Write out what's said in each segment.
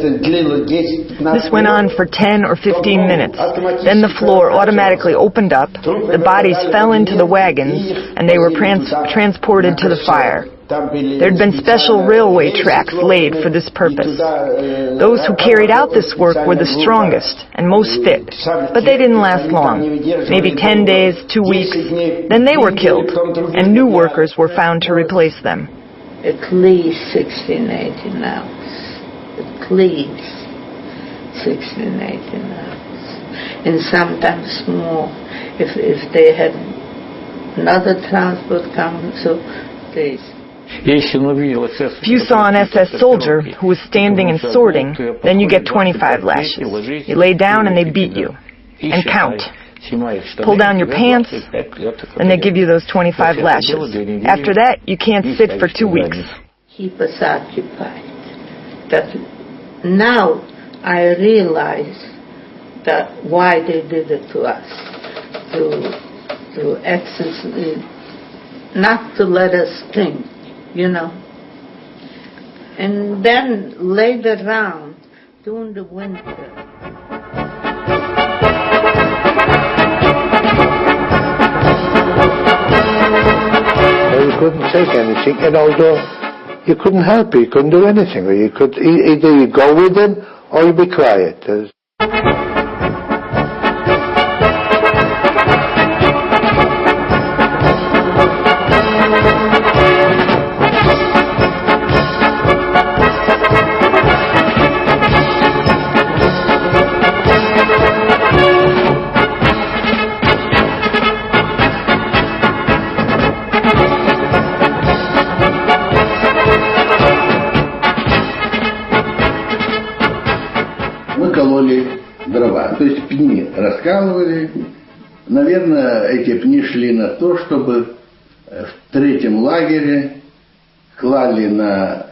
This went on for 10 or 15 minutes. Then the floor automatically opened up, the bodies fell into the wagons, and they were transported to the fire. There had been special railway tracks laid for this purpose. Those who carried out this work were the strongest and most fit, but they didn't last long, maybe 10 days, 2 weeks. Then they were killed, and new workers were found to replace them. At least 1680 now. At least 1680 now. And sometimes more. If they had another transport coming, so they... If you saw an SS soldier who was standing and sorting, then you get 25 lashes. You lay down and they beat you. And count. Pull down your pants, and they give you those 25 lashes. After that, you can't sit for 2 weeks. Keep us occupied. That now I realize that why they did it to us. To exercise, not to let us think, you know. And then later on, during the winter, you couldn't take anything, and although you couldn't help it, you couldn't do anything. You could either you go with them or you be quiet. Дрова, то есть пни раскалывали. Наверное, эти пни шли на то, чтобы в третьем лагере клали на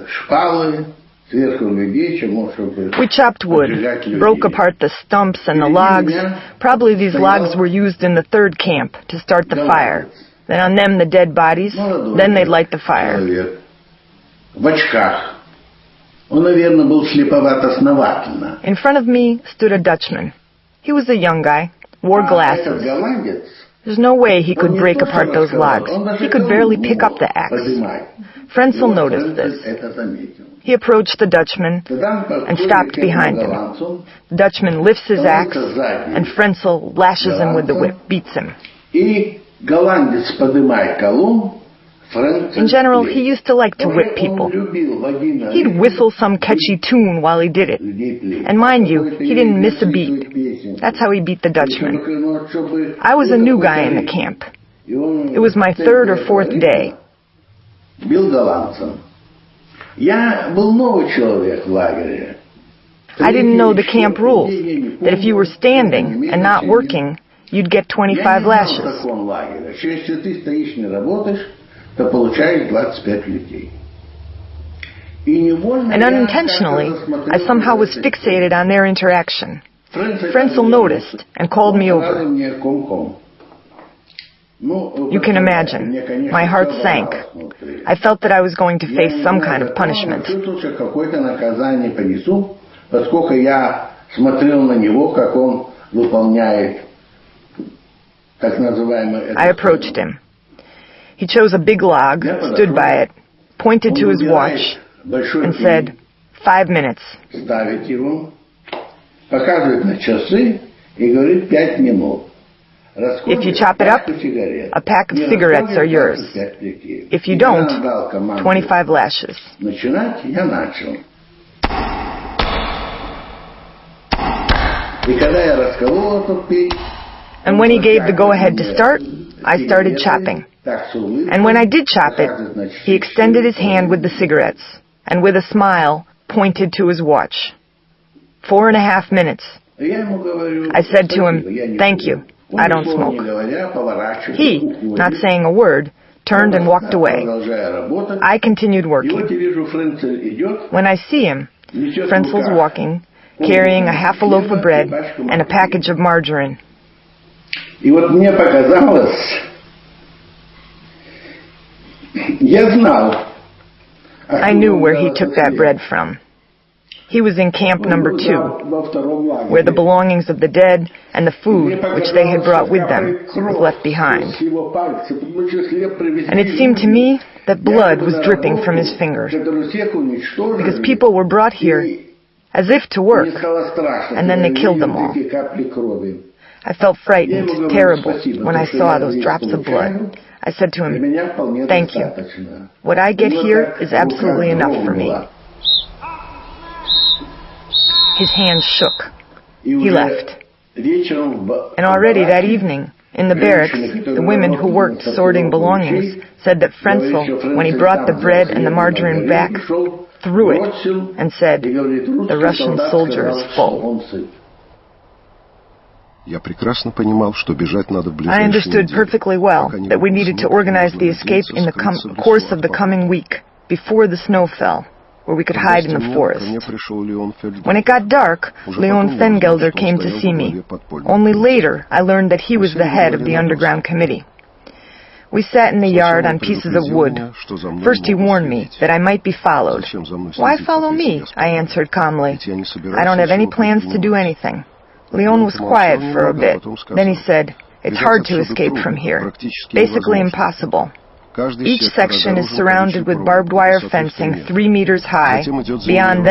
шпалы сверху людей, чему чтобы... We chopped wood, broke apart the stumps and the logs. Probably these logs were used in the third camp to start the fire. Then on them the dead bodies, then they'd light the fire. В очках. Он, наверное, был слеповат основательно. In front of me stood a Dutchman. He was a young guy, wore glasses. There's no way he could break apart those logs. He could barely pick up the axe. Frenzel noticed this. He approached the Dutchman and stopped behind him. The Dutchman lifts his axe, and Frenzel lashes him with the whip, beats him. И голландец поднимает колонн. In general, he used to like to whip people. He'd whistle some catchy tune while he did it. And mind you, he didn't miss a beat. That's how he beat the Dutchman. I was a new guy in the camp. It was my third or fourth day. I didn't know the camp rules, that if you were standing and not working, you'd get 25 lashes. And unintentionally, I somehow was fixated on their interaction. Frenzel noticed and called me over. You can imagine, my heart sank. I felt that I was going to face some kind of punishment. I approached him. He chose a big log, stood by it, pointed to his watch, and said, 5 minutes. If you chop it up, a pack of cigarettes are yours. If you don't, 25 lashes. And when he gave the go-ahead to start, I started chopping. And when I did chop it, he extended his hand with the cigarettes, and with a smile, pointed to his watch. 4.5 minutes. I said to him, "Thank you, I don't smoke." He, not saying a word, turned and walked away. I continued working. When I see him, Frenzel's walking, carrying a half a loaf of bread and a package of margarine. I knew where he took that bread from. He was in camp number 2, where the belongings of the dead and the food which they had brought with them was left behind. And it seemed to me that blood was dripping from his fingers, because people were brought here as if to work, and then they killed them all. I felt frightened, terrible, when I saw those drops of blood. I said to him, "Thank you. What I get here is absolutely enough for me." His hands shook. He left. And already that evening, in the barracks, the women who worked sorting belongings said that Frenzel, when he brought the bread and the margarine back, threw it and said, "The Russian soldier is full." I understood perfectly well that we needed to organize the escape in the course of the coming week, before the snow fell, where we could hide in the forest. When it got dark, Leon Fengelder came to see me. Only later, I learned that he was the head of the underground committee. We sat in the yard on pieces of wood. First he warned me that I might be followed. "Why follow me?" I answered calmly. "I don't have any plans to do anything." Leon was quiet for a bit. Then he said, "It's hard to escape from here. Basically impossible. Each section is surrounded with barbed wire fencing 3 meters high. Beyond